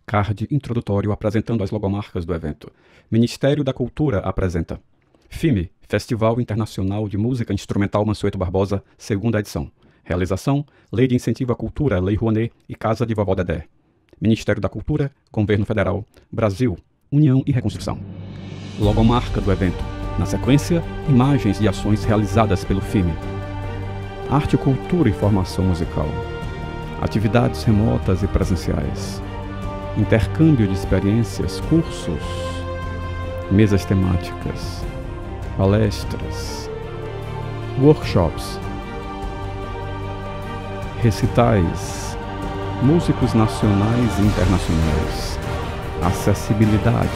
Card introdutório apresentando as logomarcas do evento. Ministério da Cultura apresenta FIME, Festival Internacional de Música Instrumental Mansueto Barbosa, segunda edição. Realização, Lei de Incentivo à Cultura, Lei Rouanet e Casa de Vovó Dedé. Ministério da Cultura, Governo Federal, Brasil, União e Reconstrução. Logomarca do evento. Na sequência, imagens de ações realizadas pelo FIME. Arte, cultura e formação musical. Atividades remotas e presenciais. Intercâmbio de experiências, cursos, mesas temáticas, palestras, workshops, recitais, músicos nacionais e internacionais, acessibilidade,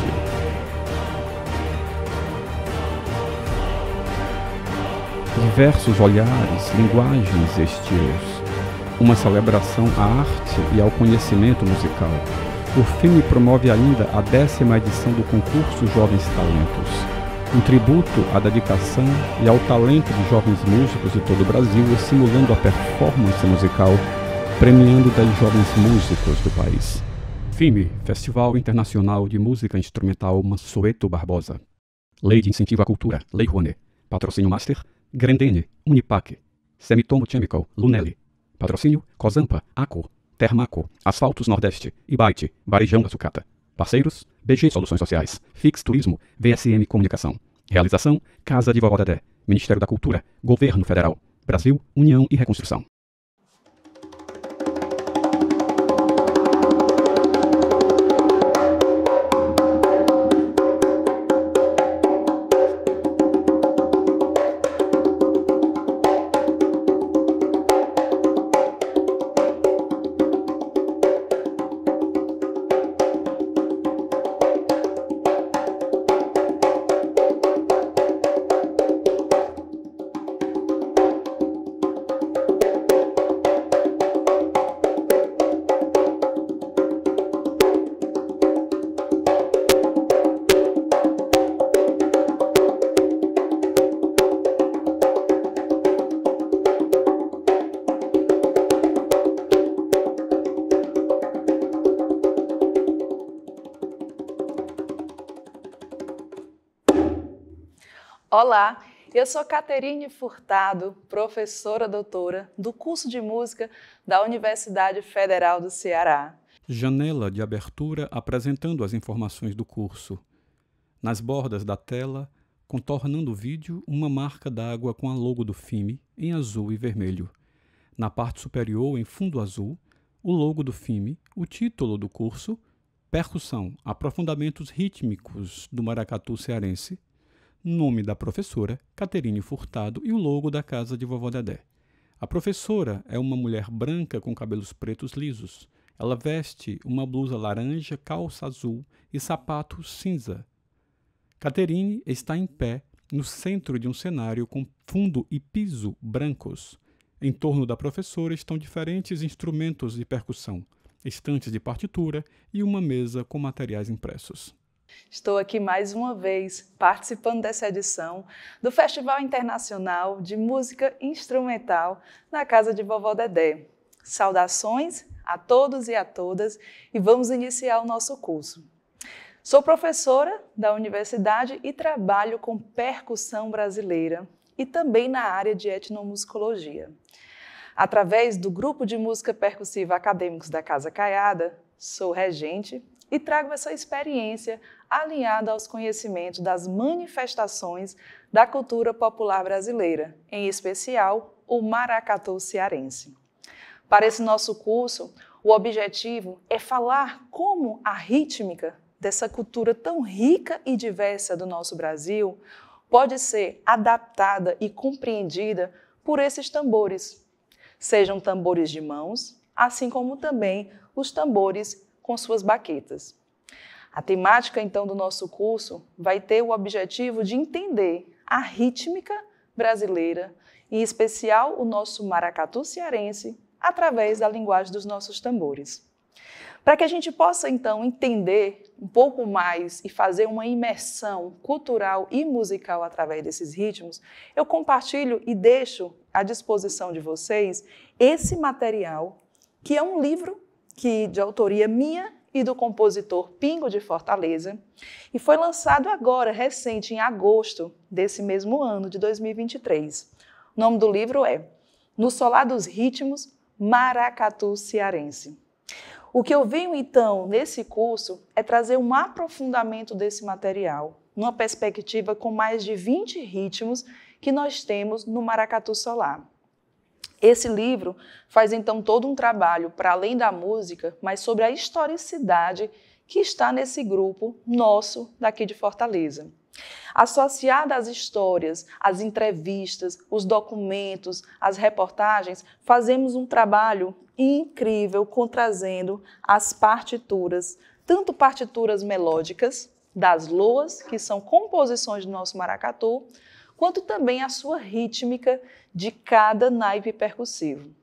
diversos olhares, linguagens e estilos, uma celebração à arte e ao conhecimento musical. O FIME promove ainda a 10ª edição do concurso Jovens Talentos, um tributo à dedicação e ao talento de jovens músicos de todo o Brasil, estimulando a performance musical, premiando 10 jovens músicos do país. FIME, Festival Internacional de Música Instrumental Mansueto Barbosa. Lei de Incentivo à Cultura, Lei Rouanet. Patrocínio Master, Grendene, Unipac, Semitomo Chemical, Lunelli. Patrocínio, Cozampa, Aco, Termaco, Asfaltos Nordeste, Ibite, Varejão da Sucata. Parceiros, BG Soluções Sociais, Fix Turismo, VSM Comunicação. Realização, Casa de Vovó Dedé, Ministério da Cultura, Governo Federal, Brasil, União e Reconstrução. Olá, eu sou Caterine Furtado, professora doutora do curso de música da Universidade Federal do Ceará. Janela de abertura apresentando as informações do curso. Nas bordas da tela, contornando o vídeo, uma marca d'água com a logo do FIME em azul e vermelho. Na parte superior, em fundo azul, o logo do FIME, o título do curso, Percussão, Aprofundamentos Rítmicos do Maracatu Cearense, nome da professora, Caterine Furtado, e o logo da Casa de Vovó Dedé. A professora é uma mulher branca com cabelos pretos lisos. Ela veste uma blusa laranja, calça azul e sapato cinza. Caterine está em pé no centro de um cenário com fundo e piso brancos. Em torno da professora estão diferentes instrumentos de percussão, estantes de partitura e uma mesa com materiais impressos. Estou aqui mais uma vez participando dessa edição do Festival Internacional de Música Instrumental na Casa de Vovó Dedé. Saudações a todos e a todas e vamos iniciar o nosso curso. Sou professora da universidade e trabalho com percussão brasileira e também na área de etnomusicologia. Através do Grupo de Música Percussiva Acadêmicos da Casa Caiada, sou regente e trago essa experiência alinhada aos conhecimentos das manifestações da cultura popular brasileira, em especial o maracatu cearense. Para esse nosso curso, o objetivo é falar como a rítmica dessa cultura tão rica e diversa do nosso Brasil pode ser adaptada e compreendida por esses tambores, sejam tambores de mãos, assim como também os tambores com suas baquetas. A temática, então, do nosso curso vai ter o objetivo de entender a rítmica brasileira, em especial o nosso maracatu cearense, através da linguagem dos nossos tambores. Para que a gente possa, então, entender um pouco mais e fazer uma imersão cultural e musical através desses ritmos, eu compartilho e deixo à disposição de vocês esse material, que é um livro de autoria minha e do compositor Pingo de Fortaleza, e foi lançado agora, recente, em agosto desse mesmo ano, de 2023. O nome do livro é No Solar dos Ritmos, Maracatu Cearense. O que eu venho, então, nesse curso é trazer um aprofundamento desse material, numa perspectiva com mais de 20 ritmos que nós temos no maracatu solar. Esse livro faz, então, todo um trabalho para além da música, mas sobre a historicidade que está nesse grupo nosso daqui de Fortaleza. Associada às histórias, às entrevistas, os documentos, as reportagens, fazemos um trabalho incrível trazendo as partituras, tanto partituras melódicas das loas, que são composições do nosso maracatu, quanto também a sua rítmica de cada naipe percussivo.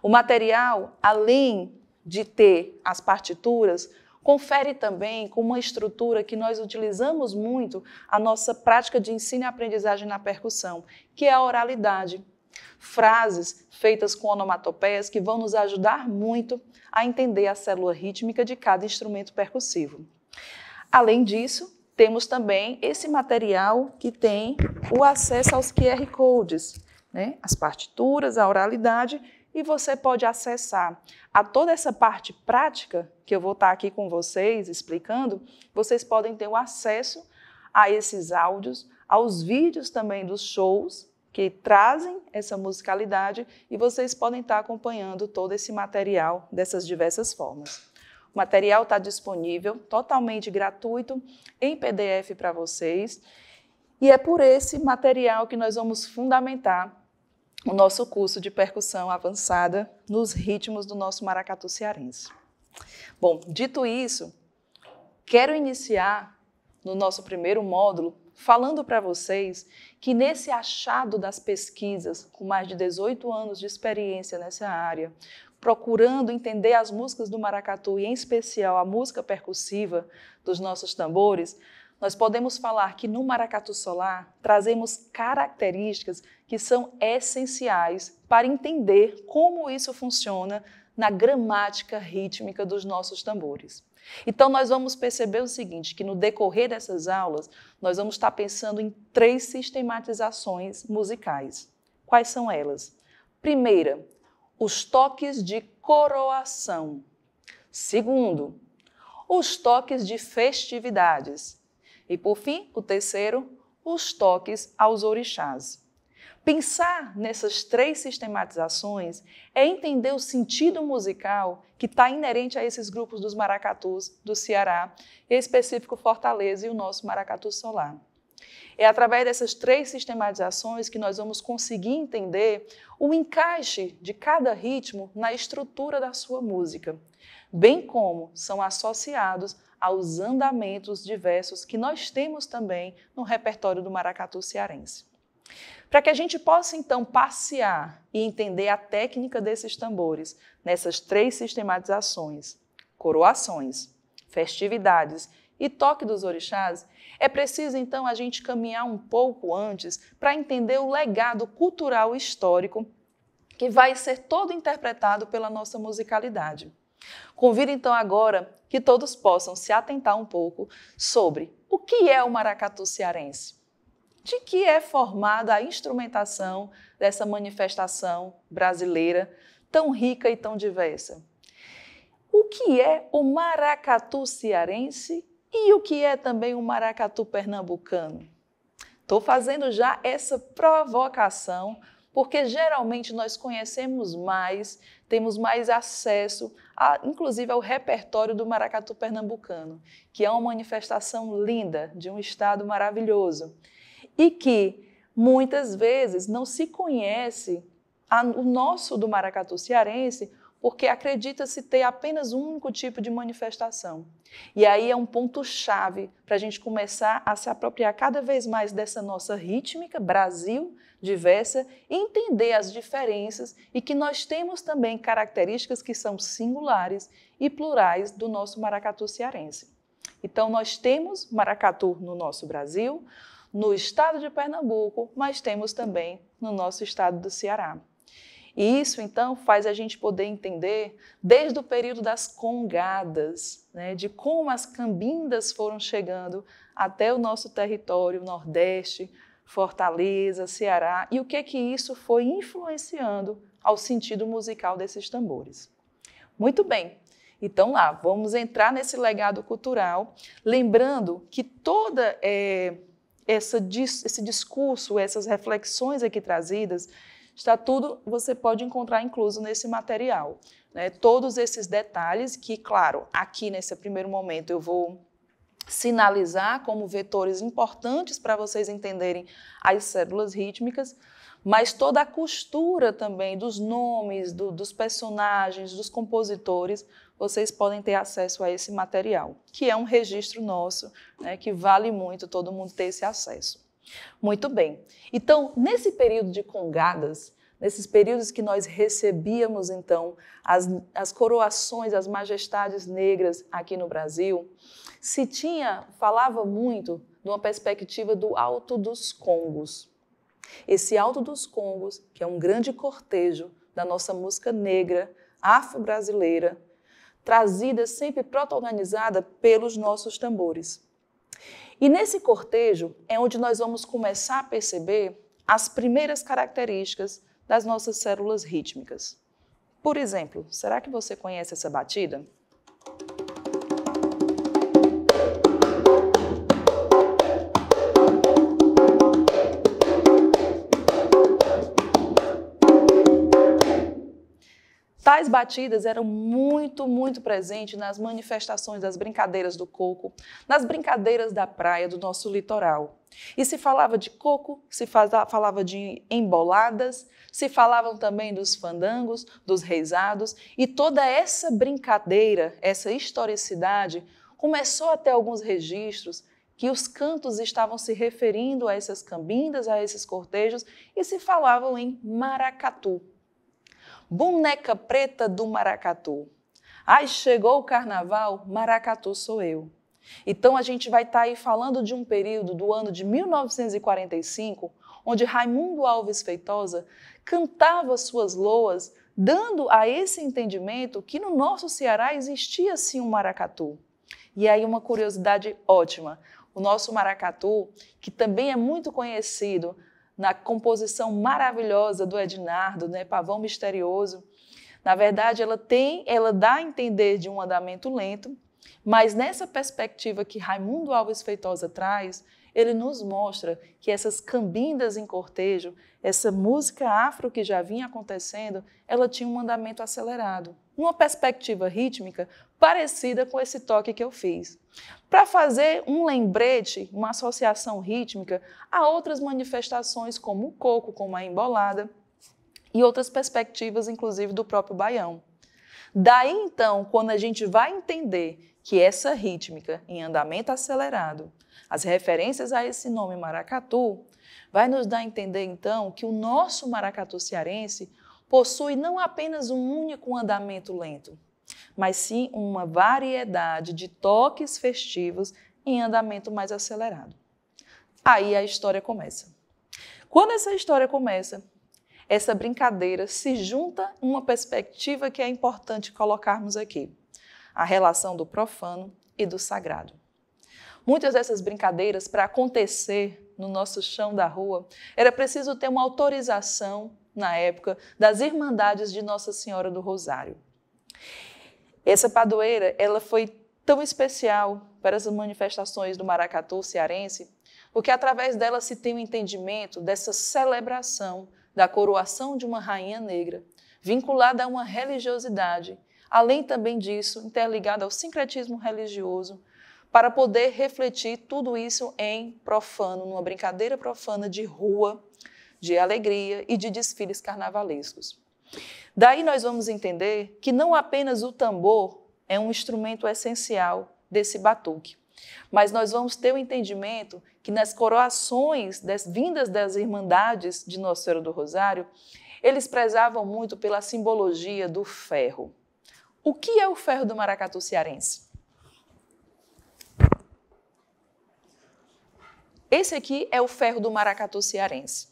O material, além de ter as partituras, confere também com uma estrutura que nós utilizamos muito a nossa prática de ensino e aprendizagem na percussão, que é a oralidade. Frases feitas com onomatopeias que vão nos ajudar muito a entender a célula rítmica de cada instrumento percussivo. Além disso, temos também esse material que tem o acesso aos QR Codes, né? As partituras, a oralidade, e você pode acessar a toda essa parte prática que eu vou estar aqui com vocês explicando. Vocês podem ter o acesso a esses áudios, aos vídeos também dos shows que trazem essa musicalidade, e vocês podem estar acompanhando todo esse material dessas diversas formas. O material está disponível, totalmente gratuito, em PDF para vocês. E é por esse material que nós vamos fundamentar o nosso curso de percussão avançada nos ritmos do nosso maracatu cearense. Bom, dito isso, quero iniciar no nosso primeiro módulo falando para vocês que nesse achado das pesquisas, com mais de 18 anos de experiência nessa área, procurando entender as músicas do maracatu e, em especial, a música percussiva dos nossos tambores, nós podemos falar que no maracatu solar trazemos características que são essenciais para entender como isso funciona na gramática rítmica dos nossos tambores. Então, nós vamos perceber o seguinte, que no decorrer dessas aulas, nós vamos estar pensando em 3 sistematizações musicais. Quais são elas? Primeira, os toques de coroação. Segundo, os toques de festividades. E, por fim, o terceiro, os toques aos orixás. Pensar nessas 3 sistematizações é entender o sentido musical que está inerente a esses grupos dos maracatus do Ceará, em específico Fortaleza e o nosso maracatu solar. É através dessas 3 sistematizações que nós vamos conseguir entender o encaixe de cada ritmo na estrutura da sua música, bem como são associados aos andamentos diversos que nós temos também no repertório do maracatu cearense. Para que a gente possa, então, passear e entender a técnica desses tambores nessas 3 sistematizações, coroações, festividades e toque dos orixás, é preciso, então, a gente caminhar um pouco antes para entender o legado cultural e histórico que vai ser todo interpretado pela nossa musicalidade. Convido, então, agora que todos possam se atentar um pouco sobre o que é o maracatu cearense. De que é formada a instrumentação dessa manifestação brasileira tão rica e tão diversa? O que é o maracatu cearense e o que é também o maracatu pernambucano? Estou fazendo já essa provocação porque geralmente nós conhecemos mais, temos mais acesso, inclusive ao repertório do maracatu pernambucano, que é uma manifestação linda de um estado maravilhoso. E que muitas vezes não se conhece o nosso do maracatu cearense porque acredita-se ter apenas um único tipo de manifestação. E aí é um ponto-chave para a gente começar a se apropriar cada vez mais dessa nossa rítmica, Brasil, diversa, e entender as diferenças e que nós temos também características que são singulares e plurais do nosso maracatu cearense. Então, nós temos maracatu no nosso Brasil, no estado de Pernambuco, mas temos também no nosso estado do Ceará. E isso, então, faz a gente poder entender, desde o período das congadas, né, de como as cambindas foram chegando até o nosso território, Nordeste, Fortaleza, Ceará, e o que isso foi influenciando ao sentido musical desses tambores. Muito bem, então lá, vamos entrar nesse legado cultural, lembrando que toda esse discurso, essas reflexões aqui trazidas, está tudo, você pode encontrar incluso nesse material, né? Todos esses detalhes que, claro, aqui nesse primeiro momento eu vou sinalizar como vetores importantes para vocês entenderem as células rítmicas, mas toda a costura também dos nomes, dos personagens, dos compositores, vocês podem ter acesso a esse material, que é um registro nosso, né, que vale muito todo mundo ter esse acesso. Muito bem. Então, nesse período de congadas, nesses períodos que nós recebíamos, então, as coroações, as majestades negras aqui no Brasil, falava muito de uma perspectiva do Alto dos Congos. Esse Alto dos Congos, que é um grande cortejo da nossa música negra, afro-brasileira, trazida, sempre protagonizada pelos nossos tambores. E nesse cortejo é onde nós vamos começar a perceber as primeiras características das nossas células rítmicas. Por exemplo, será que você conhece essa batida? Tais batidas eram muito presentes nas manifestações das brincadeiras do coco, nas brincadeiras da praia do nosso litoral. E se falava de coco, se falava de emboladas, se falavam também dos fandangos, dos reisados, e toda essa brincadeira, essa historicidade, começou a ter alguns registros que os cantos estavam se referindo a essas cambindas, a esses cortejos, e se falavam em maracatu. Boneca preta do maracatu. Ai, chegou o carnaval, maracatu sou eu. Então a gente vai estar aí falando de um período do ano de 1945, onde Raimundo Alves Feitosa cantava suas loas, dando a esse entendimento que no nosso Ceará existia sim um maracatu. E aí uma curiosidade ótima, o nosso maracatu, que também é muito conhecido na composição maravilhosa do Ednardo, né, Pavão Misterioso. Na verdade, ela dá a entender de um andamento lento, mas nessa perspectiva que Raimundo Alves Feitosa traz, ele nos mostra que essas cambindas em cortejo, essa música afro que já vinha acontecendo, ela tinha um andamento acelerado, uma perspectiva rítmica parecida com esse toque que eu fiz. Para fazer um lembrete, uma associação rítmica a outras manifestações como o coco, como a embolada e outras perspectivas, inclusive do próprio baião. Daí, então, quando a gente vai entender que essa rítmica em andamento acelerado, as referências a esse nome maracatu, vai nos dar a entender, então, que o nosso maracatu cearense possui não apenas um único andamento lento, mas sim uma variedade de toques festivos em andamento mais acelerado. Aí a história começa. Quando essa história começa, essa brincadeira se junta uma perspectiva que é importante colocarmos aqui, a relação do profano e do sagrado. Muitas dessas brincadeiras, para acontecer no nosso chão da rua, era preciso ter uma autorização, na época, das Irmandades de Nossa Senhora do Rosário. Essa padroeira, ela foi tão especial para as manifestações do maracatu cearense, porque através dela se tem o entendimento dessa celebração da coroação de uma rainha negra, vinculada a uma religiosidade, além também disso, interligada ao sincretismo religioso, para poder refletir tudo isso em profano, numa brincadeira profana de rua, de alegria e de desfiles carnavalescos. Daí nós vamos entender que não apenas o tambor é um instrumento essencial desse batuque, mas nós vamos ter o entendimento que nas coroações vindas das Irmandades de Nossa Senhora do Rosário, eles prezavam muito pela simbologia do ferro. O que é o ferro do maracatu cearense? Esse aqui é o ferro do maracatu cearense.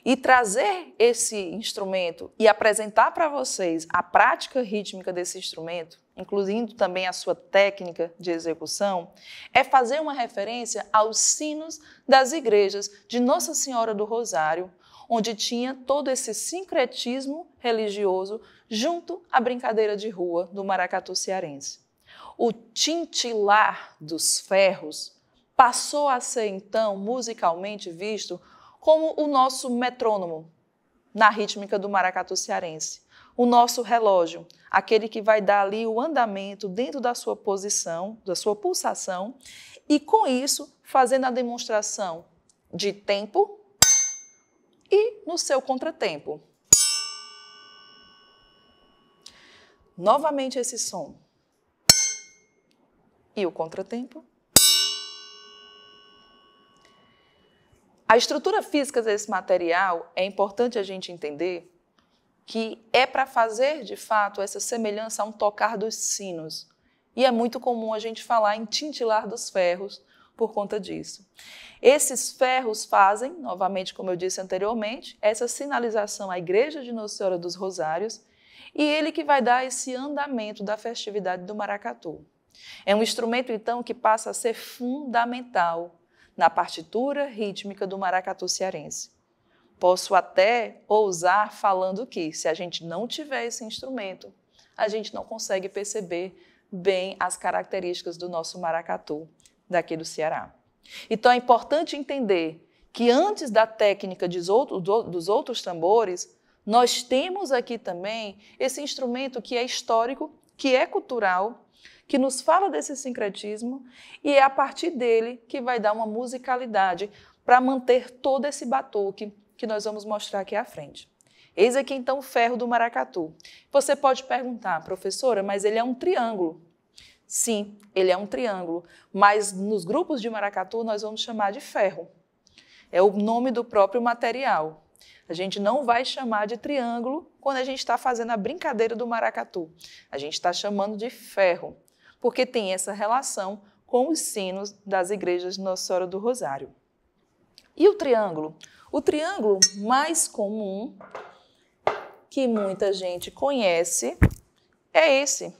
e trazer esse instrumento e apresentar para vocês a prática rítmica desse instrumento, incluindo também a sua técnica de execução, é fazer uma referência aos sinos das igrejas de Nossa Senhora do Rosário, onde tinha todo esse sincretismo religioso junto à brincadeira de rua do maracatu cearense. O tintilar dos ferros passou a ser, então, musicalmente visto como o nosso metrônomo na rítmica do maracatu cearense. O nosso relógio, aquele que vai dar ali o andamento dentro da sua posição, da sua pulsação, e com isso fazendo a demonstração de tempo e no seu contratempo. Novamente esse som. E o contratempo. A estrutura física desse material é importante a gente entender que é para fazer, de fato, essa semelhança a um tocar dos sinos. E é muito comum a gente falar em tintilar dos ferros por conta disso. Esses ferros fazem, novamente, como eu disse anteriormente, essa sinalização à Igreja de Nossa Senhora dos Rosários, e ele que vai dar esse andamento da festividade do maracatu. É um instrumento, então, que passa a ser fundamental na partitura rítmica do maracatu cearense. Posso até ousar falando que, se a gente não tiver esse instrumento, a gente não consegue perceber bem as características do nosso maracatu daqui do Ceará. Então é importante entender que antes da técnica dos outros tambores, nós temos aqui também esse instrumento que é histórico, que é cultural, que nos fala desse sincretismo e é a partir dele que vai dar uma musicalidade para manter todo esse batuque que nós vamos mostrar aqui à frente. Eis aqui então o ferro do maracatu. Você pode perguntar, professora, mas ele é um triângulo. Sim, ele é um triângulo, mas nos grupos de maracatu nós vamos chamar de ferro. É o nome do próprio material. A gente não vai chamar de triângulo quando a gente está fazendo a brincadeira do maracatu. A gente está chamando de ferro, porque tem essa relação com os sinos das igrejas de Nossa Senhora do Rosário. E o triângulo? O triângulo mais comum, que muita gente conhece, é esse.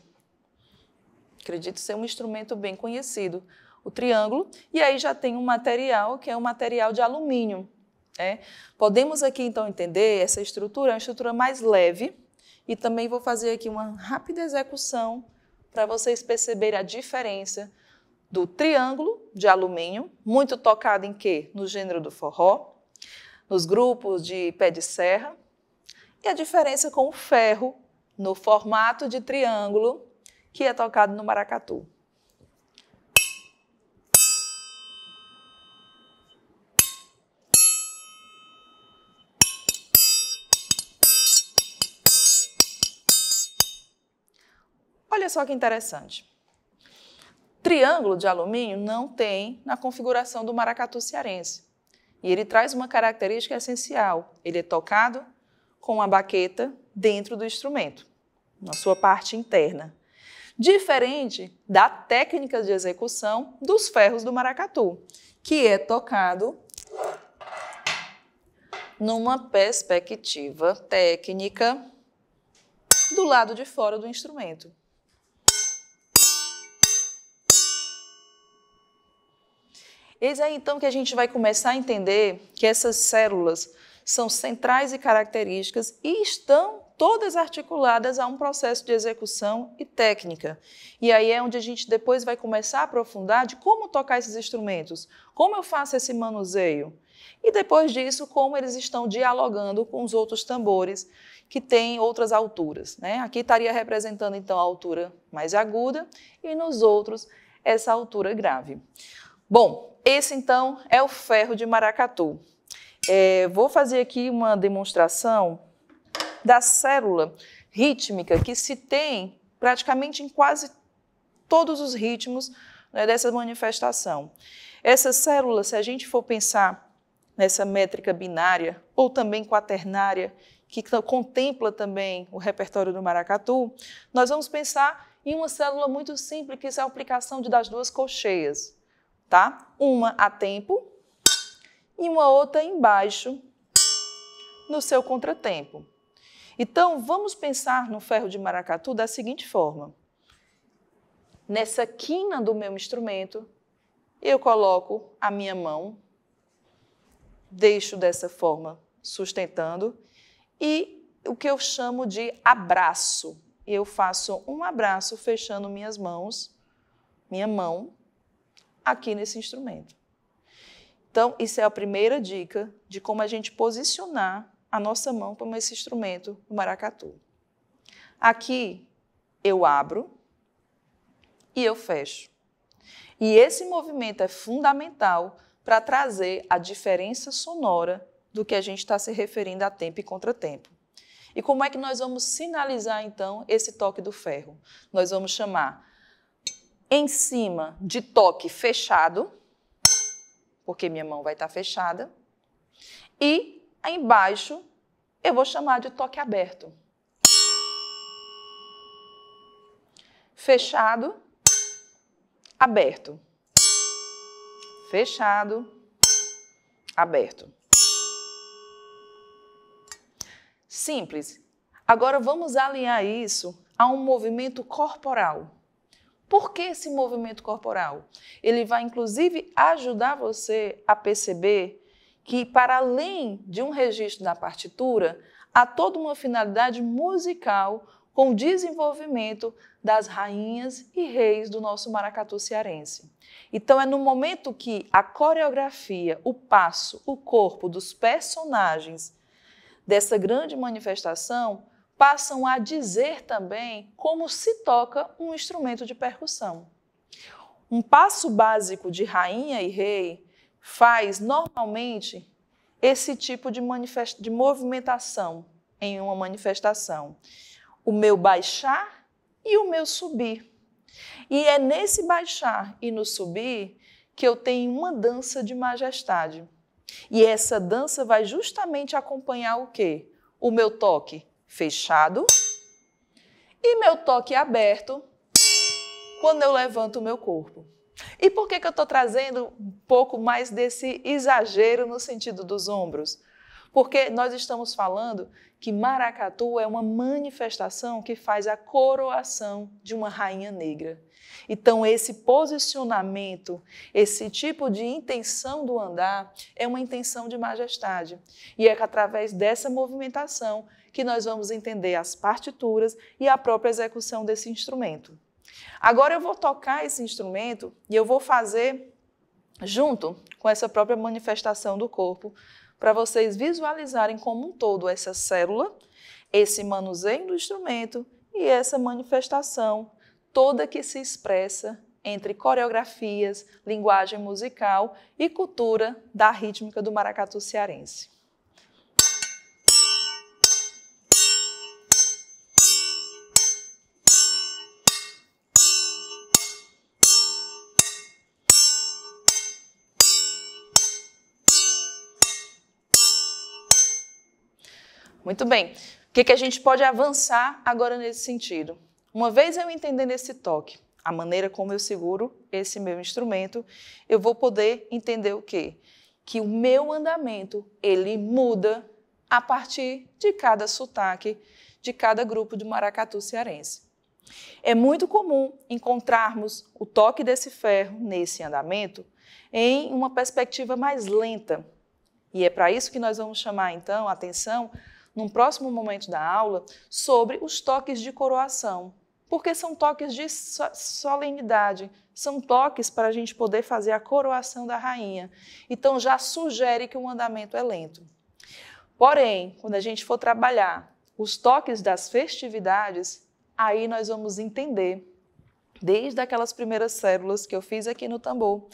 Acredito ser um instrumento bem conhecido, o triângulo, e aí já tem um material que é um material de alumínio. Podemos aqui então entender essa estrutura, é uma estrutura mais leve, e também vou fazer aqui uma rápida execução para vocês perceberem a diferença do triângulo de alumínio, muito tocado em quê? No gênero do forró, nos grupos de pé de serra, e a diferença com o ferro no formato de triângulo, que é tocado no maracatu. Olha só que interessante. Triângulo de alumínio não tem na configuração do maracatu cearense. E ele traz uma característica essencial. Ele é tocado com a baqueta dentro do instrumento, na sua parte interna. Diferente da técnica de execução dos ferros do maracatu, que é tocado numa perspectiva técnica do lado de fora do instrumento. Eis aí então que a gente vai começar a entender que essas células são centrais e características e estão todas articuladas a um processo de execução e técnica. E aí é onde a gente depois vai começar a aprofundar de como tocar esses instrumentos, como eu faço esse manuseio. E depois disso, como eles estão dialogando com os outros tambores que têm outras alturas. Aqui estaria representando então a altura mais aguda e nos outros essa altura grave. Bom, esse então é o ferro de maracatu. Vou fazer aqui uma demonstração da célula rítmica que se tem praticamente em quase todos os ritmos dessa manifestação. Essa célula, se a gente for pensar nessa métrica binária ou também quaternária, que contempla também o repertório do maracatu, nós vamos pensar em uma célula muito simples, que é a aplicação das duas colcheias. Tá? Uma a tempo e uma outra embaixo no seu contratempo. Então, vamos pensar no ferro de maracatu da seguinte forma. Nessa quina do meu instrumento, eu coloco a minha mão, deixo dessa forma sustentando e o que eu chamo de abraço. Eu faço um abraço fechando minha mão, aqui nesse instrumento. Então, isso é a primeira dica de como a gente posicionar a nossa mão como esse instrumento do maracatu. Aqui eu abro e eu fecho. E esse movimento é fundamental para trazer a diferença sonora do que a gente está se referindo a tempo e contratempo. E como é que nós vamos sinalizar, então, esse toque do ferro? Nós vamos chamar em cima de toque fechado, porque minha mão vai estar fechada, e embaixo eu vou chamar de toque aberto. Fechado, aberto. Fechado, aberto. Simples. Agora vamos alinhar isso a um movimento corporal. Por que esse movimento corporal? Ele vai, inclusive, ajudar você a perceber que, para além de um registro da partitura, há toda uma finalidade musical com o desenvolvimento das rainhas e reis do nosso maracatu cearense. Então, é no momento que a coreografia, o passo, o corpo dos personagens dessa grande manifestação passam a dizer também como se toca um instrumento de percussão. Um passo básico de rainha e rei faz, normalmente, esse tipo de movimentação em uma manifestação. O meu baixar e o meu subir. E é nesse baixar e no subir que eu tenho uma dança de majestade. E essa dança vai justamente acompanhar o quê? O meu toque fechado e meu toque aberto quando eu levanto o meu corpo. E por que eu estou trazendo um pouco mais desse exagero no sentido dos ombros? Porque nós estamos falando que maracatu é uma manifestação que faz a coroação de uma rainha negra. Então, esse posicionamento, esse tipo de intenção do andar é uma intenção de majestade. E é através dessa movimentação que nós vamos entender as partituras e a própria execução desse instrumento. Agora eu vou tocar esse instrumento e eu vou fazer junto com essa própria manifestação do corpo, para vocês visualizarem como um todo essa célula, esse manuseio do instrumento e essa manifestação toda que se expressa entre coreografias, linguagem musical e cultura da rítmica do maracatu cearense. Muito bem. O que a gente pode avançar agora nesse sentido? Uma vez eu entendendo esse toque, a maneira como eu seguro esse meu instrumento, eu vou poder entender o quê? Que o meu andamento, ele muda a partir de cada sotaque, de cada grupo de maracatu cearense. É muito comum encontrarmos o toque desse ferro nesse andamento em uma perspectiva mais lenta. E é para isso que nós vamos chamar, então, a atenção num próximo momento da aula, sobre os toques de coroação, porque são toques de solenidade, são toques para a gente poder fazer a coroação da rainha. Então, já sugere que o andamento é lento. Porém, quando a gente for trabalhar os toques das festividades, aí nós vamos entender, desde aquelas primeiras células que eu fiz aqui no tambor,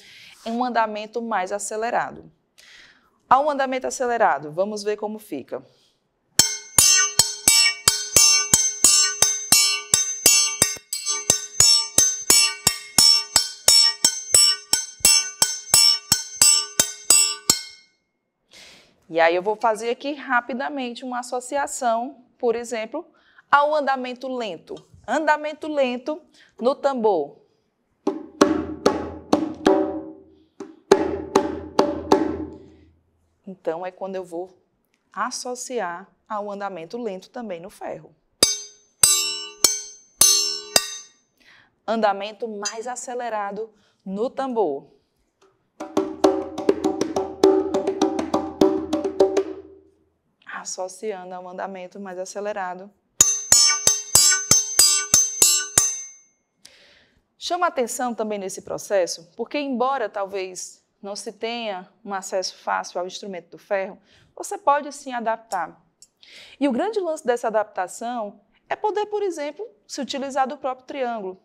em um andamento mais acelerado. Ao andamento acelerado, vamos ver como fica. E aí eu vou fazer aqui rapidamente uma associação, por exemplo, ao andamento lento. Andamento lento no tambor. Então, é quando eu vou associar ao andamento lento também no ferro. Andamento mais acelerado no tambor. Associando ao andamento mais acelerado. Chama atenção também nesse processo, porque embora talvez não se tenha um acesso fácil ao instrumento do ferro, você pode sim adaptar. E o grande lance dessa adaptação é poder, por exemplo, se utilizar do próprio triângulo.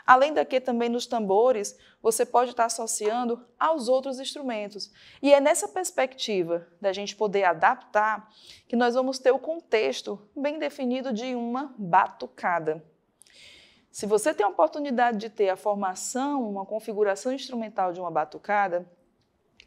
Além daqui também nos tambores, você pode estar associando aos outros instrumentos. E é nessa perspectiva da gente poder adaptar que nós vamos ter o contexto bem definido de uma batucada. Se você tem a oportunidade de ter a formação, uma configuração instrumental de uma batucada,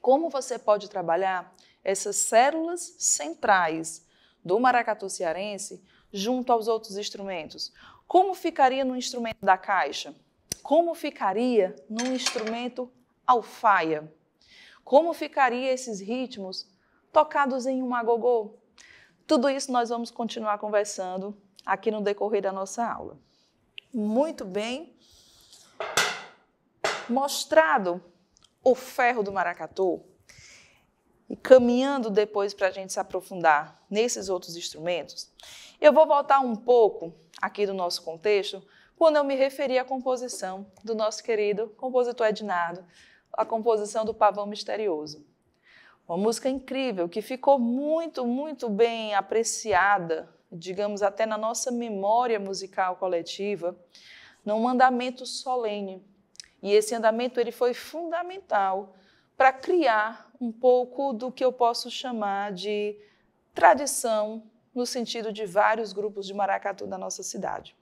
como você pode trabalhar essas células centrais do maracatu cearense junto aos outros instrumentos? Como ficaria no instrumento da caixa? Como ficaria num instrumento alfaia? Como ficaria esses ritmos tocados em um agogô? Tudo isso nós vamos continuar conversando aqui no decorrer da nossa aula. Muito bem. Mostrado o ferro do maracatu, e caminhando depois para a gente se aprofundar nesses outros instrumentos, eu vou voltar um pouco aqui do nosso contexto, quando eu me referi à composição do nosso querido compositor Ednardo, a composição do Pavão Misterioso. Uma música incrível, que ficou muito bem apreciada, digamos até na nossa memória musical coletiva, num andamento solene. E esse andamento ele foi fundamental para criar um pouco do que eu posso chamar de tradição, no sentido de vários grupos de maracatu da nossa cidade.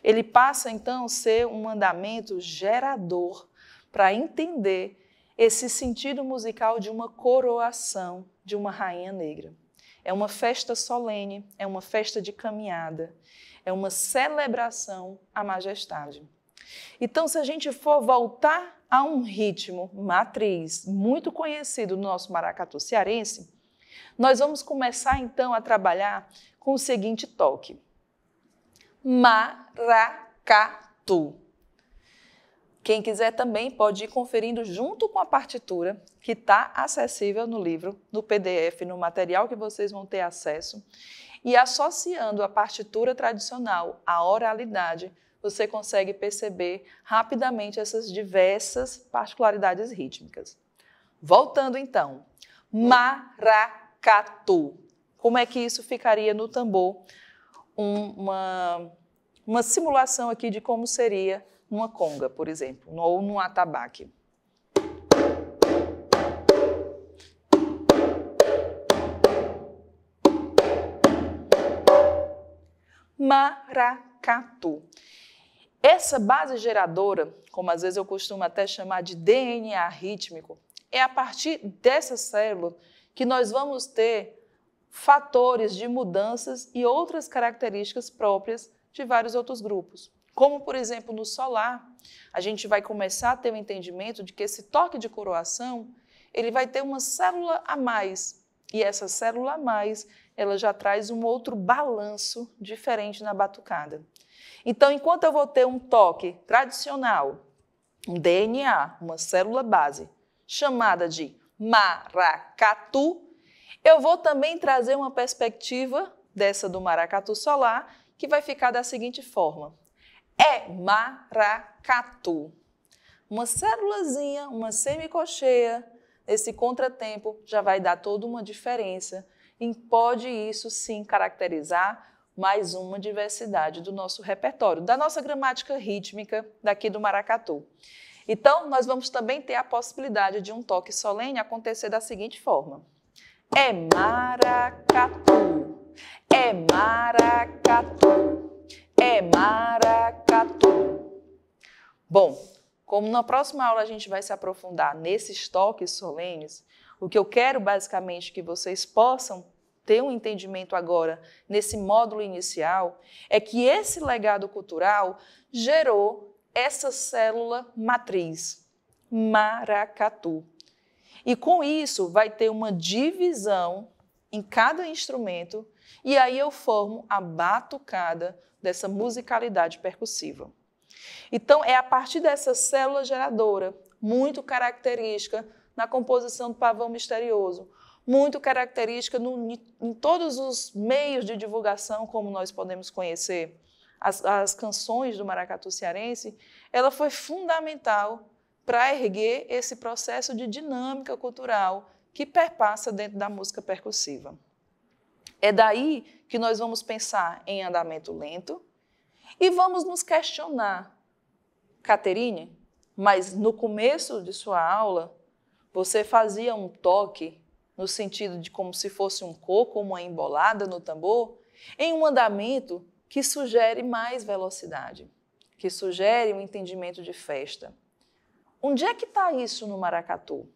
Ele passa, então, a ser um andamento gerador para entender esse sentido musical de uma coroação de uma rainha negra. É uma festa solene, é uma festa de caminhada, é uma celebração à majestade. Então, se a gente for voltar a um ritmo matriz muito conhecido no nosso maracatu cearense, nós vamos começar, então, a trabalhar com o seguinte toque. Maracatu. Quem quiser também pode ir conferindo junto com a partitura, que está acessível no livro, no PDF, no material que vocês vão ter acesso, e associando a partitura tradicional à oralidade, você consegue perceber rapidamente essas diversas particularidades rítmicas. Voltando, então. Maracatu. Como é que isso ficaria no tambor? Uma simulação aqui de como seria numa conga, por exemplo, ou num atabaque. Maracatu. Essa base geradora, como às vezes eu costumo até chamar de DNA rítmico, é a partir dessa célula que nós vamos ter fatores de mudanças e outras características próprias de vários outros grupos. Como, por exemplo, no solar, a gente vai começar a ter o entendimento de que esse toque de coroação, ele vai ter uma célula a mais. E essa célula a mais, ela já traz um outro balanço diferente na batucada. Então, enquanto eu vou ter um toque tradicional, um DNA, uma célula base, chamada de maracatu, eu vou também trazer uma perspectiva dessa do maracatu solar, que vai ficar da seguinte forma. É maracatu. Uma célulazinha, uma semicocheia, esse contratempo já vai dar toda uma diferença e pode isso sim caracterizar mais uma diversidade do nosso repertório, da nossa gramática rítmica daqui do maracatu. Então, nós vamos também ter a possibilidade de um toque solene acontecer da seguinte forma. É maracatu, é maracatu, é maracatu. Bom, como na próxima aula a gente vai se aprofundar nesses toques solenes, o que eu quero basicamente que vocês possam ter um entendimento agora nesse módulo inicial é que esse legado cultural gerou essa célula matriz, maracatu. E com isso vai ter uma divisão em cada instrumento e aí eu formo a batucada dessa musicalidade percussiva. Então, é a partir dessa célula geradora, muito característica na composição do Pavão Misterioso, muito característica em todos os meios de divulgação, como nós podemos conhecer, as canções do maracatu cearense, ela foi fundamental para erguer esse processo de dinâmica cultural que perpassa dentro da música percussiva. É daí que nós vamos pensar em andamento lento e vamos nos questionar. Caterine, mas no começo de sua aula, você fazia um toque no sentido de como se fosse um coco, uma embolada no tambor, em um andamento que sugere mais velocidade, que sugere um entendimento de festa. Onde é que está isso no maracatu?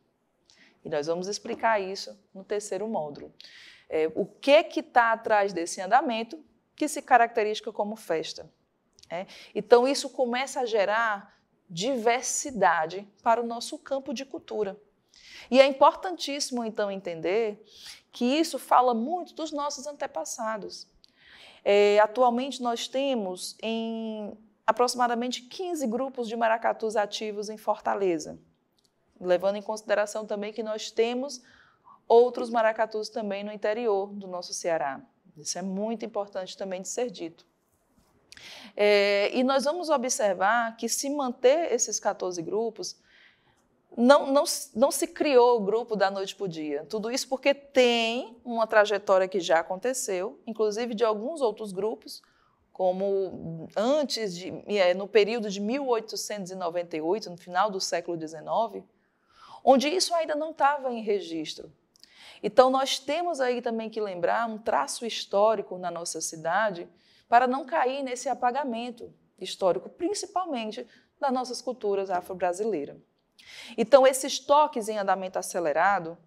E nós vamos explicar isso no terceiro módulo. O que está atrás desse andamento que se caracteriza como festa? Então, isso começa a gerar diversidade para o nosso campo de cultura. E é importantíssimo, então, entender que isso fala muito dos nossos antepassados. Atualmente, nós temos aproximadamente 15 grupos de maracatus ativos em Fortaleza, levando em consideração também que nós temos outros maracatus também no interior do nosso Ceará. Isso é muito importante também de ser dito. E nós vamos observar que, se manter esses 14 grupos, não se criou o grupo da noite para o dia. Tudo isso porque tem uma trajetória que já aconteceu, inclusive de alguns outros grupos, como no período de 1898, no final do século XIX, onde isso ainda não estava em registro. Então, nós temos aí também que lembrar um traço histórico na nossa cidade para não cair nesse apagamento histórico, principalmente das nossas culturas afro-brasileiras. Então, esses toques em andamento acelerado,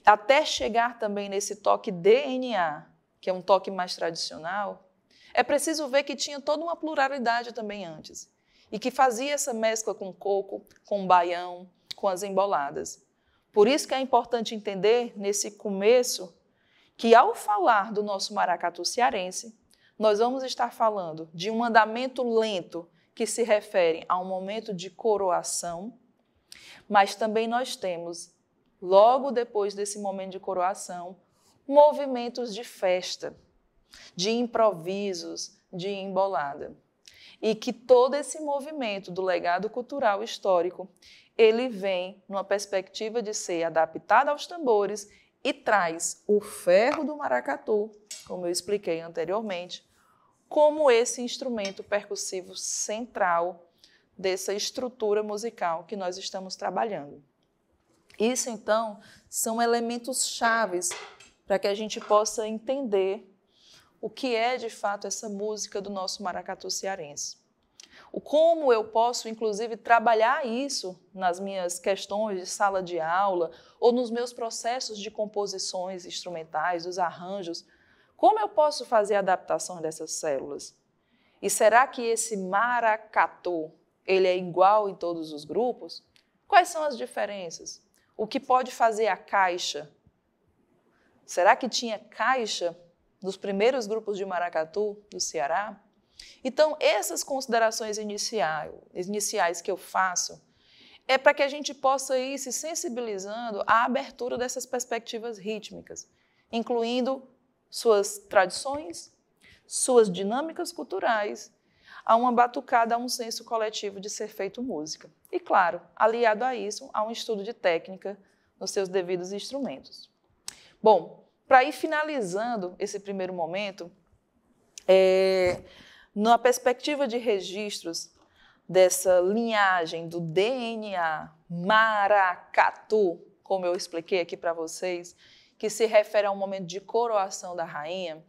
até chegar também nesse toque DNA, que é um toque mais tradicional, é preciso ver que tinha toda uma pluralidade também antes, e que fazia essa mescla com coco, com baião, com as emboladas. Por isso que é importante entender, nesse começo, que ao falar do nosso maracatu cearense, nós vamos estar falando de um andamento lento que se refere a um momento de coroação, mas também nós temos, logo depois desse momento de coroação, movimentos de festa, de improvisos, de embolada. E que todo esse movimento do legado cultural histórico, ele vem numa perspectiva de ser adaptado aos tambores e traz o ferro do maracatu, como eu expliquei anteriormente, como esse instrumento percussivo central dessa estrutura musical que nós estamos trabalhando. Isso, então, são elementos chaves para que a gente possa entender o que é, de fato, essa música do nosso maracatu cearense. Como eu posso, inclusive, trabalhar isso nas minhas questões de sala de aula ou nos meus processos de composições instrumentais, dos arranjos. Como eu posso fazer adaptações dessas células? E será que esse maracatu, ele é igual em todos os grupos? Quais são as diferenças? O que pode fazer a caixa? Será que tinha caixa nos primeiros grupos de maracatu do Ceará? Então, essas considerações iniciais que eu faço é para que a gente possa ir se sensibilizando à abertura dessas perspectivas rítmicas, incluindo suas tradições, suas dinâmicas culturais, a uma batucada, a um senso coletivo de ser feito música. E, claro, aliado a isso, a um estudo de técnica nos seus devidos instrumentos. Bom, para ir finalizando esse primeiro momento, na perspectiva de registros dessa linhagem do DNA maracatu, como eu expliquei aqui para vocês, que se refere a um momento de coroação da rainha,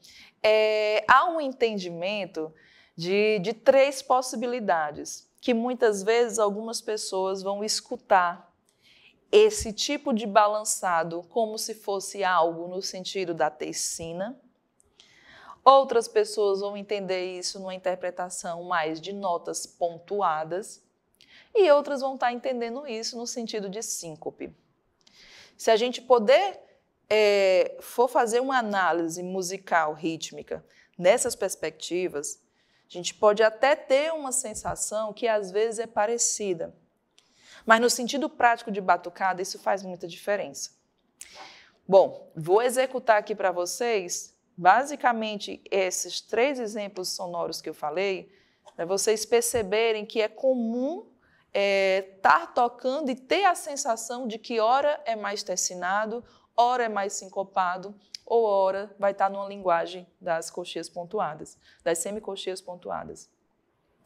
há um entendimento de três possibilidades, que muitas vezes algumas pessoas vão escutar esse tipo de balançado como se fosse algo no sentido da teicina. Outras pessoas vão entender isso numa interpretação mais de notas pontuadas e outras vão estar entendendo isso no sentido de síncope. Se a gente puder for fazer uma análise musical, rítmica, nessas perspectivas, a gente pode até ter uma sensação que às vezes é parecida. Mas no sentido prático de batucada, isso faz muita diferença. Bom, vou executar aqui para vocês, basicamente, esses 3 exemplos sonoros que eu falei, para vocês perceberem que é comum estar tocando e ter a sensação de que ora é mais tercinado, ora é mais sincopado, ou ora vai estar numa linguagem das coxias pontuadas, das semicoxias pontuadas.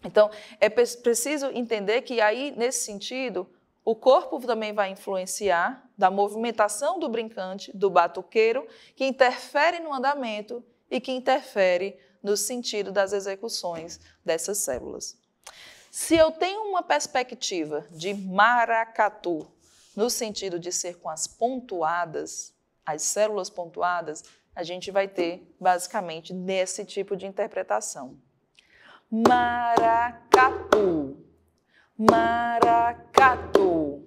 Então, é preciso entender que aí, nesse sentido, o corpo também vai influenciar da movimentação do brincante, do batuqueiro, que interfere no andamento e que interfere no sentido das execuções dessas células. Se eu tenho uma perspectiva de maracatu, no sentido de ser com as pontuadas, as células pontuadas, a gente vai ter, basicamente, nesse tipo de interpretação. Maracatu, maracatu.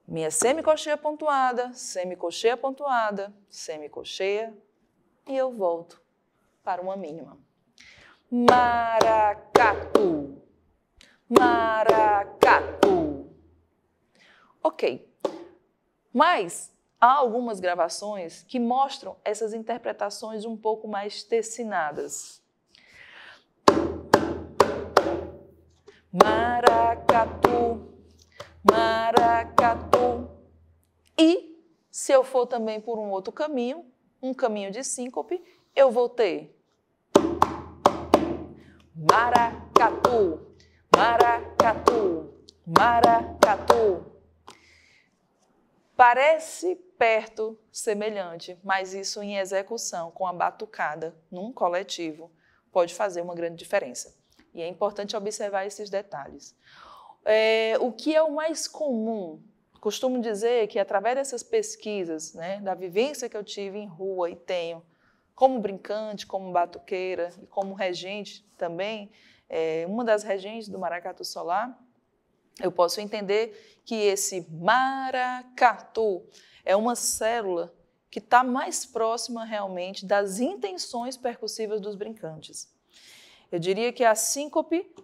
Minha semicocheia pontuada, semicocheia pontuada, semicocheia, e eu volto para uma mínima. Maracatu, maracatu. Ok, mas há algumas gravações que mostram essas interpretações um pouco mais tecinadas. Maracatu, maracatu. E, se eu for também por um outro caminho, um caminho de síncope, eu vou ter maracatu, maracatu, maracatu. Parece perto, semelhante, mas isso em execução, com a batucada, num coletivo, pode fazer uma grande diferença. E é importante observar esses detalhes. O que é o mais comum? Costumo dizer que, através dessas pesquisas, né, da vivência que eu tive em rua e tenho, como brincante, como batuqueira e como regente também, uma das regentes do Maracatu Solar, eu posso entender que esse maracatu é uma célula que está mais próxima realmente das intenções percussivas dos brincantes. Eu diria que a síncope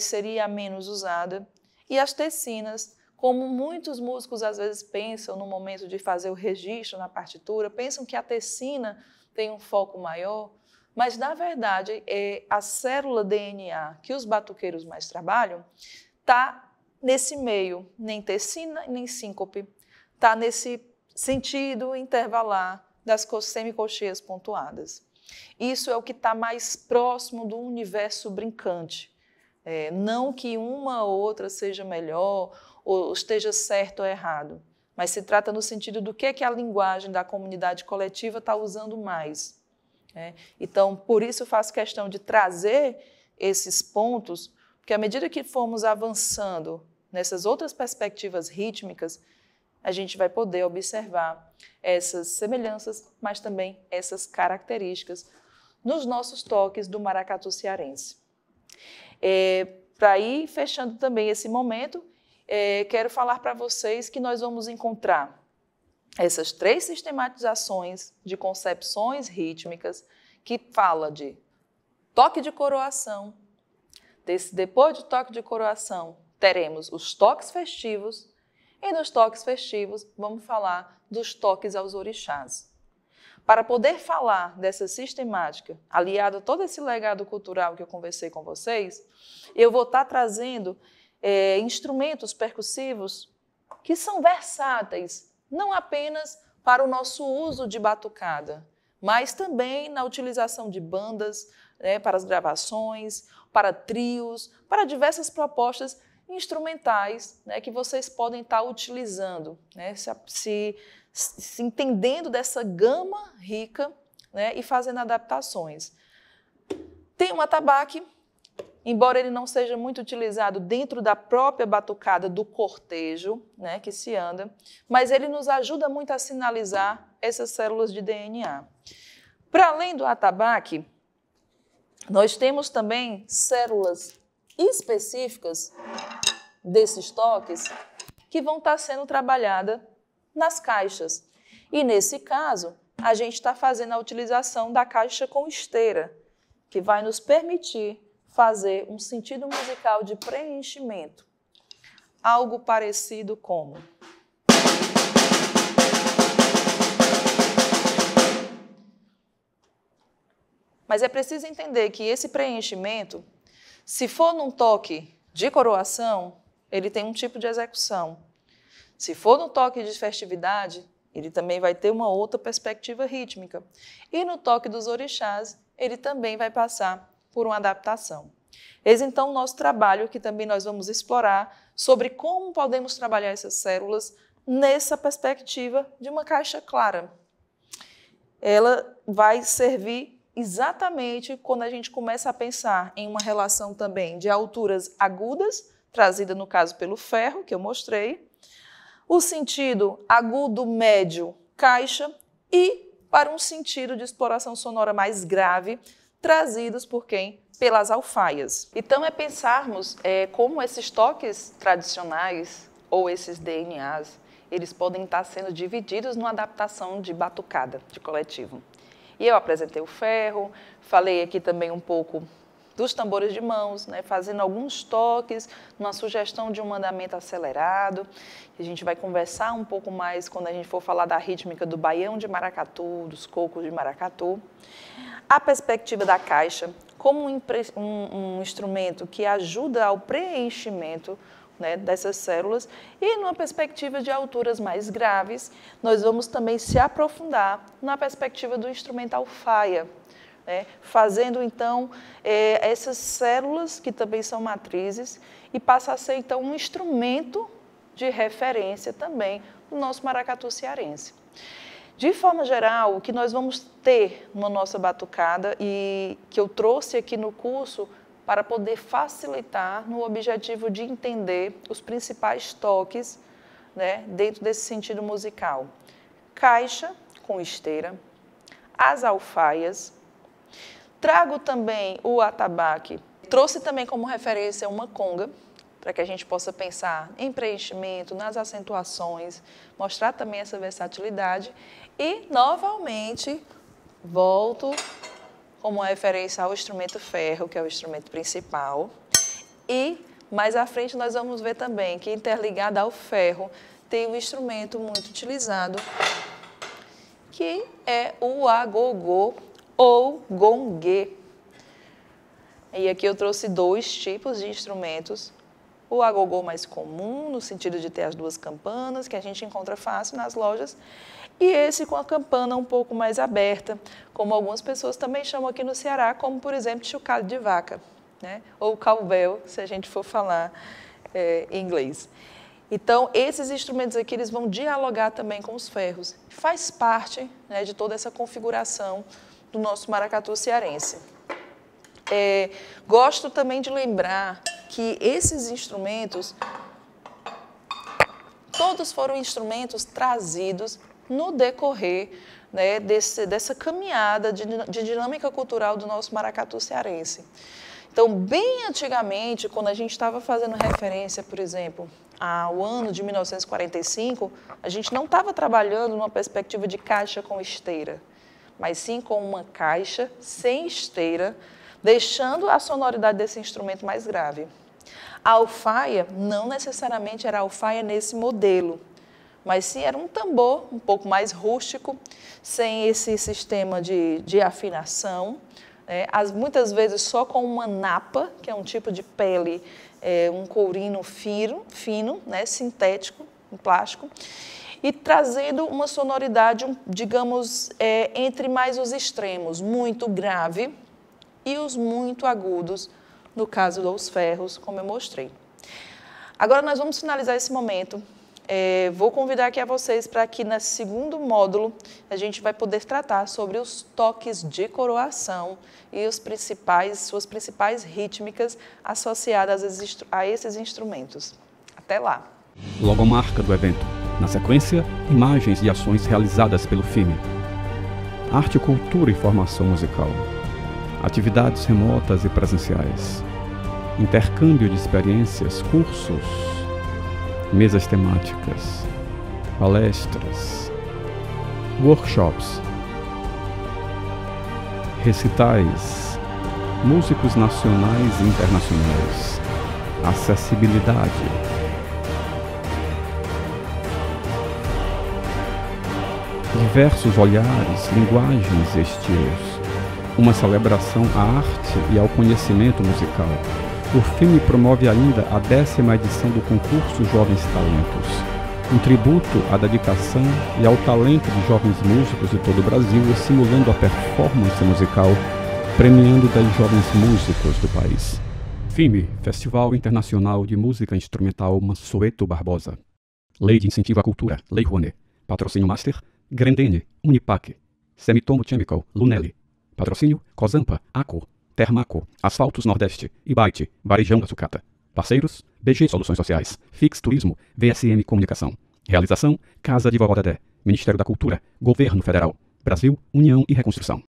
seria a menos usada e as tecinas, como muitos músicos às vezes pensam no momento de fazer o registro na partitura, pensam que a tecina tem um foco maior, mas na verdade a célula DNA que os batuqueiros mais trabalham está nesse meio, nem tecina nem síncope, está nesse sentido intervalar das semicocheias pontuadas. Isso é o que está mais próximo do universo brincante. Não que uma ou outra seja melhor ou esteja certo ou errado, mas se trata no sentido do que a linguagem da comunidade coletiva está usando mais. Então, por isso eu faço questão de trazer esses pontos, porque à medida que formos avançando nessas outras perspectivas rítmicas, a gente vai poder observar essas semelhanças, mas também essas características nos nossos toques do maracatu cearense. Para ir fechando também esse momento, quero falar para vocês que nós vamos encontrar essas 3 sistematizações de concepções rítmicas que fala de toque de coroação. Depois do toque de coroação, teremos os toques festivos, e nos toques festivos vamos falar dos toques aos orixás. Para poder falar dessa sistemática, aliada a todo esse legado cultural que eu conversei com vocês, eu vou estar trazendo instrumentos percussivos que são versáteis, não apenas para o nosso uso de batucada, mas também na utilização de bandas, para as gravações, para trios, para diversas propostas instrumentais, que vocês podem estar utilizando, se entendendo dessa gama rica, e fazendo adaptações. Tem um atabaque, embora ele não seja muito utilizado dentro da própria batucada do cortejo, que se anda, mas ele nos ajuda muito a sinalizar essas células de DNA. Para além do atabaque, nós temos também células específicas desses toques que vão estar sendo trabalhadas nas caixas. E nesse caso, a gente está fazendo a utilização da caixa com esteira, que vai nos permitir fazer um sentido musical de preenchimento. Algo parecido como... Mas é preciso entender que esse preenchimento, se for num toque de coroação, ele tem um tipo de execução. Se for no toque de festividade, ele também vai ter uma outra perspectiva rítmica. E no toque dos orixás, ele também vai passar por uma adaptação. Eis então o nosso trabalho, que também nós vamos explorar sobre como podemos trabalhar essas células nessa perspectiva de uma caixa clara. Ela vai servir exatamente quando a gente começa a pensar em uma relação também de alturas agudas, trazida no caso pelo ferro, que eu mostrei, o sentido agudo, médio, caixa, e para um sentido de exploração sonora mais grave, trazidos por quem? Pelas alfaias. Então é pensarmos como esses toques tradicionais, ou esses DNAs, eles podem estar sendo divididos numa adaptação de batucada, de coletivo. E eu apresentei o ferro, falei aqui também um pouco dos tambores de mãos, né, fazendo alguns toques, uma sugestão de um andamento acelerado. A gente vai conversar um pouco mais quando a gente for falar da rítmica do baião de maracatu, dos cocos de maracatu. A perspectiva da caixa como um instrumento que ajuda ao preenchimento, né, dessas células, e numa perspectiva de alturas mais graves, nós vamos também se aprofundar na perspectiva do instrumento alfaia, né, fazendo então essas células que também são matrizes e passa a ser então um instrumento de referência também do nosso maracatu cearense. De forma geral, o que nós vamos ter na nossa batucada e que eu trouxe aqui no curso para poder facilitar no objetivo de entender os principais toques, né, dentro desse sentido musical. Caixa com esteira, as alfaias, trago também o atabaque, trouxe também como referência uma conga, para que a gente possa pensar em preenchimento, nas acentuações, mostrar também essa versatilidade e, novamente, volto como referência ao instrumento ferro, que é o instrumento principal. E, mais à frente, nós vamos ver também que, interligado ao ferro, tem um instrumento muito utilizado, que é o agogô ou gongue. E aqui eu trouxe dois tipos de instrumentos. O agogô mais comum, no sentido de ter as duas campanas, que a gente encontra fácil nas lojas, e esse com a campana um pouco mais aberta, como algumas pessoas também chamam aqui no Ceará, como, por exemplo, chocalho de vaca, né? Ou cowbell, se a gente for falar em inglês. Então, esses instrumentos aqui eles vão dialogar também com os ferros. Faz parte, né, de toda essa configuração do nosso maracatu cearense. Gosto também de lembrar que esses instrumentos, todos foram instrumentos trazidos no decorrer, né, dessa caminhada de dinâmica cultural do nosso maracatu cearense. Então, bem antigamente, quando a gente estava fazendo referência, por exemplo, ao ano de 1945, a gente não estava trabalhando numa perspectiva de caixa com esteira, mas sim com uma caixa sem esteira, deixando a sonoridade desse instrumento mais grave. A alfaia não necessariamente era alfaia nesse modelo, mas sim era um tambor um pouco mais rústico, sem esse sistema de afinação, muitas vezes só com uma napa, que é um tipo de pele, um courino fino, né, sintético, um plástico, e trazendo uma sonoridade, digamos, entre mais os extremos, muito grave, e os muito agudos, no caso dos ferros, como eu mostrei. Agora nós vamos finalizar esse momento. Vou convidar aqui a vocês para que nesse segundo módulo a gente vai poder tratar sobre os toques de coroação e suas principais rítmicas associadas a esses instrumentos. Até lá! Logomarca do evento. Na sequência, imagens e ações realizadas pelo FIME. Arte, cultura e formação musical. Atividades remotas e presenciais. Intercâmbio de experiências, cursos, mesas temáticas, palestras, workshops, recitais, músicos nacionais e internacionais, acessibilidade, diversos olhares, linguagens e estilos, uma celebração à arte e ao conhecimento musical. O filme promove ainda a 10ª edição do concurso Jovens Talentos, um tributo à dedicação e ao talento de jovens músicos de todo o Brasil, estimulando a performance musical, premiando 10 jovens músicos do país. FIME, Festival Internacional de Música Instrumental Mansueto Barbosa. Lei de Incentivo à Cultura, Lei Rouanet. Patrocínio Master, Grendene, Unipac, Semitomo Chemical, Lunelli. Patrocínio, Cozampa, Aco, Termaco, Asfaltos Nordeste, Ibite, Varejão da Sucata. Parceiros, BG Soluções Sociais, Fix Turismo, VSM Comunicação. Realização, Casa de Vovó Dedé, Ministério da Cultura, Governo Federal, Brasil, União e Reconstrução.